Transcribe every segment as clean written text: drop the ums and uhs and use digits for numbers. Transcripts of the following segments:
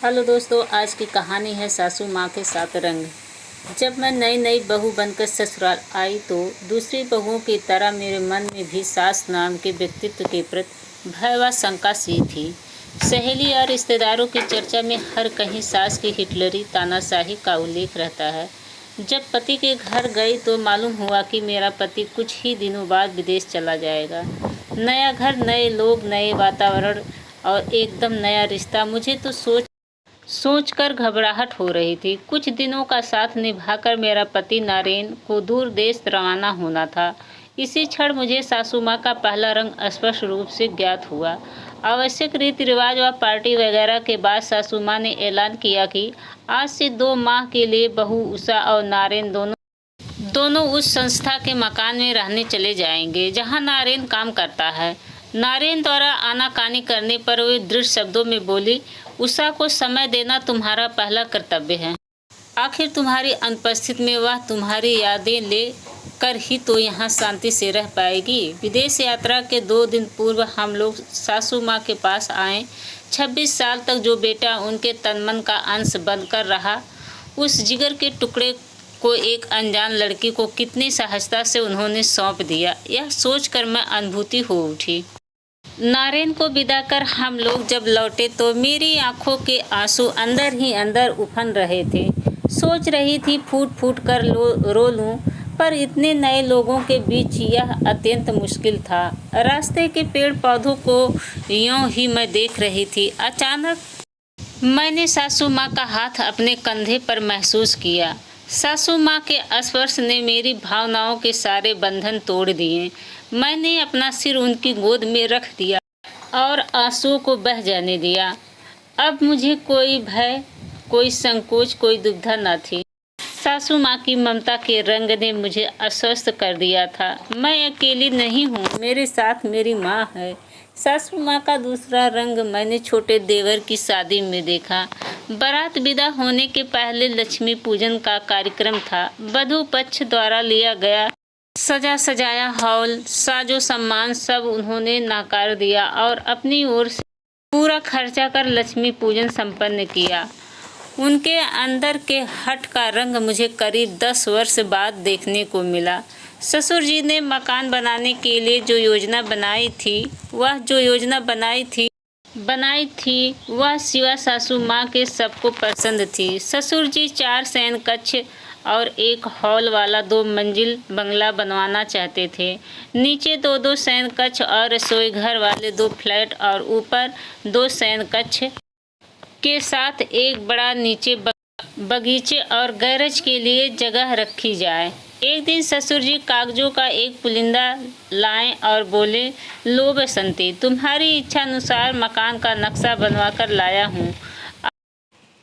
Hello दोस्तों, आज की कहानी है सासू माँ के सात रंग। जब मैं नई नई बहू बनकर ससुराल आई तो दूसरी बहुओं की तरह मेरे मन में भी सास नाम के व्यक्तित्व के प्रति भय व शंका सी थी। सहेली और रिश्तेदारों की चर्चा में हर कहीं सास की हिटलरी तानाशाही का उल्लेख रहता है। जब पति के घर गई तो मालूम हुआ कि मेरा पति कुछ ही दिनों बाद विदेश चला जाएगा। नया घर, नए लोग, नए वातावरण और एकदम नया रिश्ता। मुझे तो सोचकर घबराहट हो रही थी। कुछ दिनों का साथ निभाकर मेरा पति नरेन को दूर देश रवाना होना था। इसी क्षण मुझे सासू माँ का पहला रंग स्पष्ट रूप से ज्ञात हुआ। आवश्यक रीति रिवाज व पार्टी वगैरह के बाद सासू माँ ने ऐलान किया कि आज से 2 माह के लिए बहू उषा और नारेन दोनों उस संस्था के मकान में रहने चले जाएंगे जहां नारेन काम करता है। नारेन द्वारा आनाकानी करने पर वे दृढ़ शब्दों में बोली, उषा को समय देना तुम्हारा पहला कर्तव्य है। आखिर तुम्हारी अनुपस्थिति में वह तुम्हारी यादें ले कर ही तो यहाँ शांति से रह पाएगी। विदेश यात्रा के 2 दिन पूर्व हम लोग सासू माँ के पास आए। 26 साल तक जो बेटा उनके तन मन का अंश बनकर रहा, उस जिगर के टुकड़े को एक अनजान लड़की को कितनी सहजता से उन्होंने सौंप दिया, यह सोचकर मैं अनुभूति हो उठी। नारेन को विदा कर हम लोग जब लौटे तो मेरी आंखों के आंसू अंदर ही अंदर उफन रहे थे। सोच रही थी फूट फूट कर रो लूं, पर इतने नए लोगों के बीच यह अत्यंत मुश्किल था। रास्ते के पेड़ पौधों को यूं ही मैं देख रही थी। अचानक मैंने सासू माँ का हाथ अपने कंधे पर महसूस किया। सासू माँ के स्पर्श ने मेरी भावनाओं के सारे बंधन तोड़ दिए। मैंने अपना सिर उनकी गोद में रख दिया और आंसुओं को बह जाने दिया। अब मुझे कोई भय, कोई संकोच, कोई दुविधा न थी। सासू माँ की ममता के रंग ने मुझे आश्वस्त कर दिया था। मैं अकेली नहीं हूँ, मेरे साथ मेरी माँ है। सासू माँ का दूसरा रंग मैंने छोटे देवर की शादी में देखा। बारात विदा होने के पहले लक्ष्मी पूजन का कार्यक्रम था। वधू पक्ष द्वारा लिया गया सजा सजाया हॉल, साजो सम्मान सब उन्होंने नकार दिया और अपनी ओर से पूरा खर्चा कर लक्ष्मी पूजन संपन्न किया। उनके अंदर के हट का रंग मुझे करीब 10 वर्ष बाद देखने को मिला। ससुर जी ने मकान बनाने के लिए जो योजना बनाई थी वह सिवा सासू माँ के सबको पसंद थी। ससुर जी 4 शयन कक्ष और एक हॉल वाला 2 मंजिल बंगला बनवाना चाहते थे। नीचे 2-2 शयन कक्ष और रसोई घर वाले 2 फ्लैट और ऊपर 2 शयन कक्ष के साथ एक बड़ा नीचे बगीचे और गैरेज के लिए जगह रखी जाए। एक दिन ससुर जी कागजों का एक पुलिंदा लाएं और बोले, लो बसंती, तुम्हारी इच्छा अनुसार मकान का नक्शा बनवा कर लाया हूँ।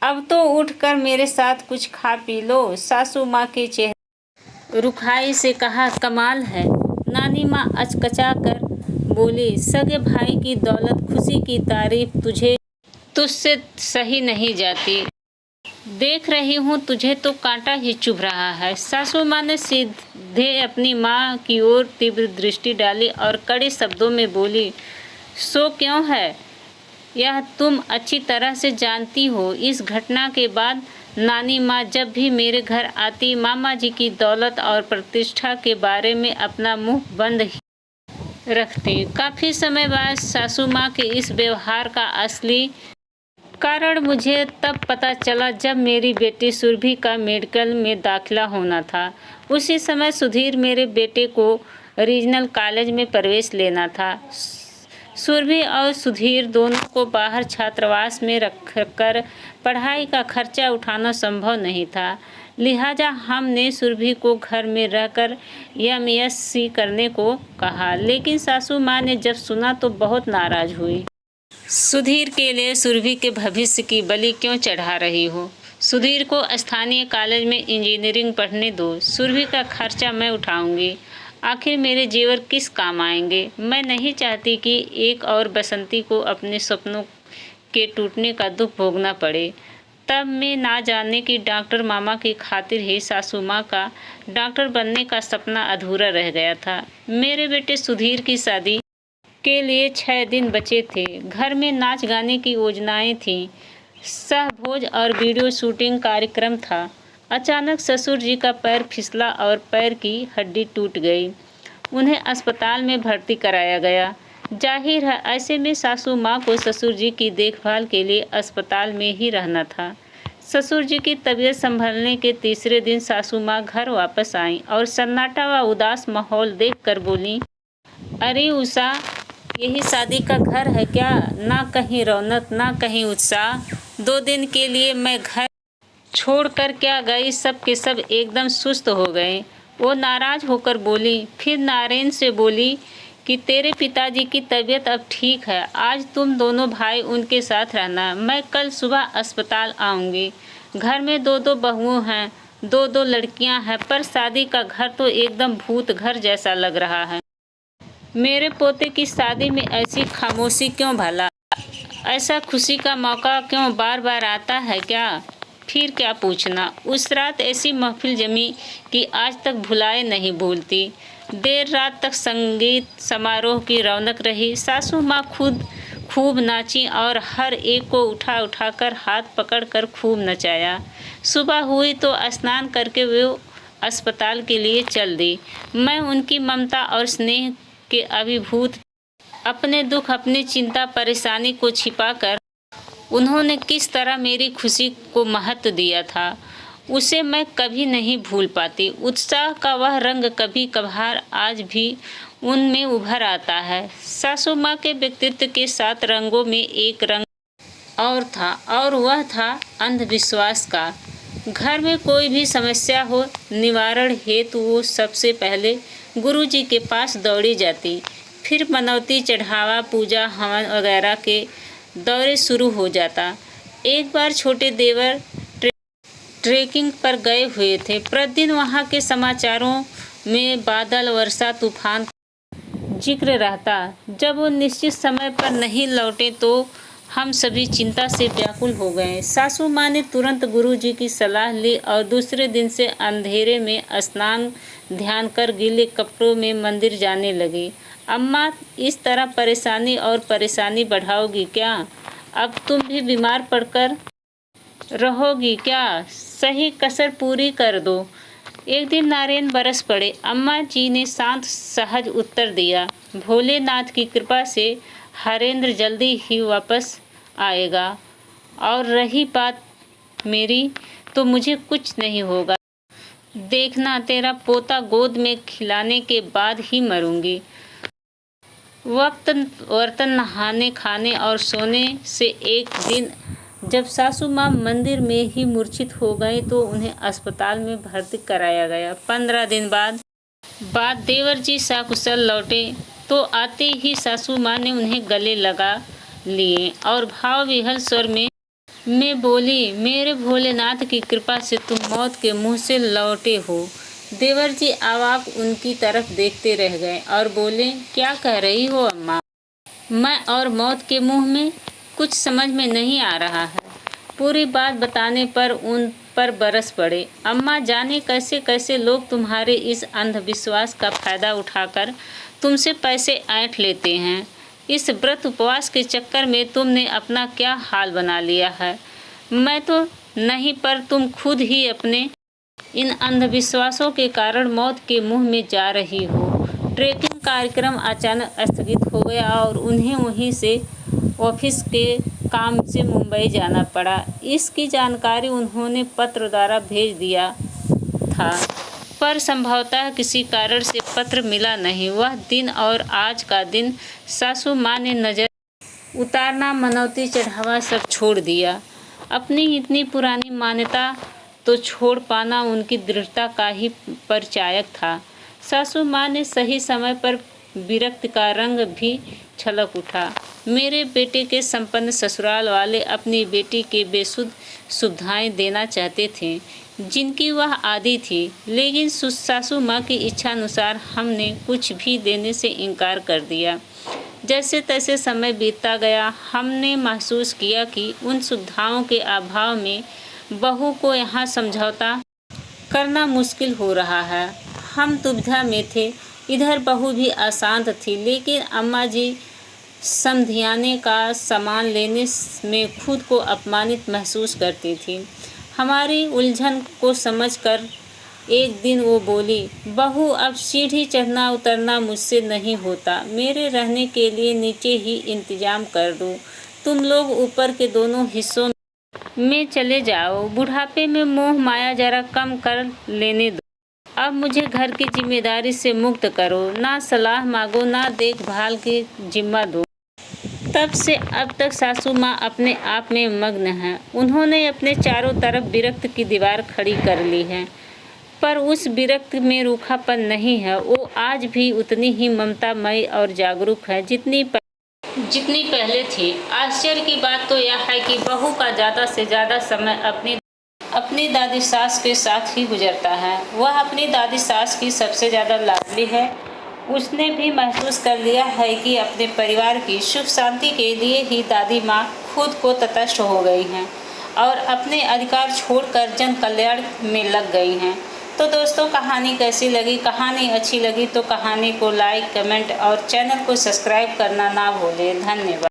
अब तो उठकर मेरे साथ कुछ खा पी लो। सासू माँ के चेहरे रुखाई से कहा, कमाल है। नानी माँ अचकचा कर बोली, सगे भाई की दौलत, खुशी की तारीफ तुझसे सही नहीं जाती। देख रही हूँ तुझे तो कांटा ही चुभ रहा है। सासू माँ ने सीधे अपनी माँ की ओर तीव्र दृष्टि डाली और कड़े शब्दों में बोली, सो क्यों है, यह तुम अच्छी तरह से जानती हो। इस घटना के बाद नानी माँ जब भी मेरे घर आती, मामा जी की दौलत और प्रतिष्ठा के बारे में अपना मुंह बंद ही रखती। काफ़ी समय बाद सासू माँ के इस व्यवहार का असली कारण मुझे तब पता चला जब मेरी बेटी सुरभि का मेडिकल में दाखिला होना था। उसी समय सुधीर मेरे बेटे को रीजनल कॉलेज में प्रवेश लेना था। सुरभि और सुधीर दोनों को बाहर छात्रावास में रखकर पढ़ाई का खर्चा उठाना संभव नहीं था। लिहाजा हमने सुरभि को घर में रहकर MSc करने को कहा। लेकिन सासू माँ ने जब सुना तो बहुत नाराज हुई। सुधीर के लिए सुरभि के भविष्य की बलि क्यों चढ़ा रही हो? सुधीर को स्थानीय कॉलेज में इंजीनियरिंग पढ़ने दो। सुरभि का खर्चा मैं उठाऊंगी। आखिर मेरे जेवर किस काम आएंगे? मैं नहीं चाहती कि एक और बसंती को अपने सपनों के टूटने का दुख भोगना पड़े। तब मैं ना जाने कि डॉक्टर मामा की खातिर ही सासू माँ का डॉक्टर बनने का सपना अधूरा रह गया था। मेरे बेटे सुधीर की शादी के लिए 6 दिन बचे थे। घर में नाच गाने की योजनाएं थीं। सहभोज और वीडियो शूटिंग कार्यक्रम था। अचानक ससुर जी का पैर फिसला और पैर की हड्डी टूट गई। उन्हें अस्पताल में भर्ती कराया गया। जाहिर है ऐसे में सासू माँ को ससुर जी की देखभाल के लिए अस्पताल में ही रहना था। ससुर जी की तबीयत संभलने के तीसरे दिन सासू माँ घर वापस आईं और सन्नाटा व उदास माहौल देखकर बोलीं, अरे उषा, यही शादी का घर है क्या? ना कहीं रौनक, ना कहीं उत्साह। 2 दिन के लिए मैं घर छोड़कर क्या गई, सब के सब एकदम सुस्त हो गए। वो नाराज होकर बोली। फिर नारायण से बोली कि तेरे पिताजी की तबीयत अब ठीक है, आज तुम दोनों भाई उनके साथ रहना। मैं कल सुबह अस्पताल आऊँगी। घर में 2-2 बहुएं हैं, 2-2 लड़कियां हैं, पर शादी का घर तो एकदम भूत घर जैसा लग रहा है। मेरे पोते की शादी में ऐसी खामोशी क्यों भला? ऐसा खुशी का मौका क्यों बार बार आता है क्या? फिर क्या पूछना। उस रात ऐसी महफिल जमी कि आज तक भुलाए नहीं भूलती। देर रात तक संगीत समारोह की रौनक रही। सासू माँ खुद खूब नाची और हर एक को उठा उठाकर हाथ पकड़कर खूब नचाया। सुबह हुई तो स्नान करके वो अस्पताल के लिए चल दी। मैं उनकी ममता और स्नेह के अभिभूत, अपने दुख, अपनी चिंता परेशानी को छिपाकर उन्होंने किस तरह मेरी खुशी को महत्व दिया था, उसे मैं कभी नहीं भूल पाती। उत्साह का वह रंग कभी कभार आज भी उनमें उभर आता है। सासू माँ के व्यक्तित्व के 7 रंगों में एक रंग और था, और वह था अंधविश्वास का। घर में कोई भी समस्या हो, निवारण हेतु वो सबसे पहले गुरु जी के पास दौड़ी जाती। फिर मनौती, चढ़ावा, पूजा, हवन वगैरह के दौरे शुरू हो जाता। एक बार छोटे देवर ट्रेकिंग पर गए हुए थे। प्रतिदिन वहाँ के समाचारों में बादल, वर्षा, तूफान जिक्र रहता। जब वो निश्चित समय पर नहीं लौटे तो हम सभी चिंता से व्याकुल हो गए। सासू माँ ने तुरंत गुरुजी की सलाह ली और दूसरे दिन से अंधेरे में स्नान ध्यान कर गीले कपड़ों में मंदिर जाने लगी। अम्मा, इस तरह परेशानी बढ़ाओगी क्या? अब तुम भी बीमार पड़कर रहोगी क्या? सही कसर पूरी कर दो। एक दिन नारायण बरस पड़े। अम्मा जी ने शांत सहज उत्तर दिया, भोलेनाथ की कृपा से हरेंद्र जल्दी ही वापस आएगा, और रही बात मेरी, तो मुझे कुछ नहीं होगा। देखना, तेरा पोता गोद में खिलाने के बाद ही मरूंगी। वक्त बर्तन नहाने, खाने और सोने से एक दिन जब सासू माँ मंदिर में ही मूर्छित हो गए तो उन्हें अस्पताल में भर्ती कराया गया। 15 दिन बाद देवर जी सकुशल लौटे तो आते ही सासू माँ ने उन्हें गले लगा लिए और भाव विहल स्वर में बोली, मेरे भोलेनाथ की कृपा से तुम मौत के मुंह से लौटे हो। देवर जी अवाक उनकी तरफ देखते रह गए और बोले, क्या कह रही हो अम्मा? मैं और मौत के मुंह में? कुछ समझ में नहीं आ रहा है। पूरी बात बताने पर उन पर बरस पड़े। अम्मा, जाने कैसे कैसे लोग तुम्हारे इस अंधविश्वास का फायदा उठाकर तुमसे पैसे ऐंठ लेते हैं। इस व्रत उपवास के चक्कर में तुमने अपना क्या हाल बना लिया है। मैं तो नहीं, पर तुम खुद ही अपने इन अंधविश्वासों के कारण मौत के मुंह में जा रही हो। ट्रेकिंग कार्यक्रम अचानक स्थगित हो गया और उन्हें वहीं से ऑफिस के काम से मुंबई जाना पड़ा। इसकी जानकारी उन्होंने पत्र द्वारा भेज दिया था, पर संभवतः किसी कारण से पत्र मिला नहीं। वह दिन और आज का दिन सासू माँ ने नजर उतारना, मनौती, चढ़ावा सब छोड़ दिया। अपनी इतनी पुरानी मान्यता तो छोड़ पाना उनकी दृढ़ता का ही परिचायक था। सासू माँ ने सही समय पर विरक्ति का रंग भी छलक उठा। मेरे बेटे के संपन्न ससुराल वाले अपनी बेटी के बेसुध सुविधाएं देना चाहते थे, जिनकी वह आदी थी, लेकिन सासू माँ की इच्छानुसार हमने कुछ भी देने से इनकार कर दिया। जैसे तैसे समय बीतता गया। हमने महसूस किया कि उन सुविधाओं के अभाव में बहू को यहाँ समझौता करना मुश्किल हो रहा है। हम दुविधा में थे। इधर बहू भी अशांत थी, लेकिन अम्मा जी समधियाने का सामान लेने में खुद को अपमानित महसूस करती थी। हमारी उलझन को समझकर एक दिन वो बोली, बहू अब सीढ़ी चढ़ना उतरना मुझसे नहीं होता, मेरे रहने के लिए नीचे ही इंतजाम कर दो, तुम लोग ऊपर के दोनों हिस्सों में चले जाओ, बुढ़ापे में मोह माया जरा कम कर लेने दो, अब मुझे घर की जिम्मेदारी से मुक्त करो, ना सलाह मांगो ना देखभाल की जिम्मा दो। तब से अब तक सासू माँ अपने आप में मग्न हैं। उन्होंने अपने चारों तरफ विरक्त की दीवार खड़ी कर ली है, पर उस विरक्त में रूखापन नहीं है। वो आज भी उतनी ही ममतामयी और जागरूक है जितनी पहले थी। आश्चर्य की बात तो यह है कि बहू का ज़्यादा से ज़्यादा समय अपनी दादी सास के साथ ही गुजरता है। वह अपनी दादी सास की सबसे ज़्यादा लाडली है। उसने भी महसूस कर लिया है कि अपने परिवार की सुख शांति के लिए ही दादी माँ खुद को तटस्थ हो गई हैं और अपने अधिकार छोड़कर जन कल्याण में लग गई हैं। तो दोस्तों, कहानी कैसी लगी? कहानी अच्छी लगी तो कहानी को लाइक, कमेंट और चैनल को सब्सक्राइब करना ना भूलें। धन्यवाद।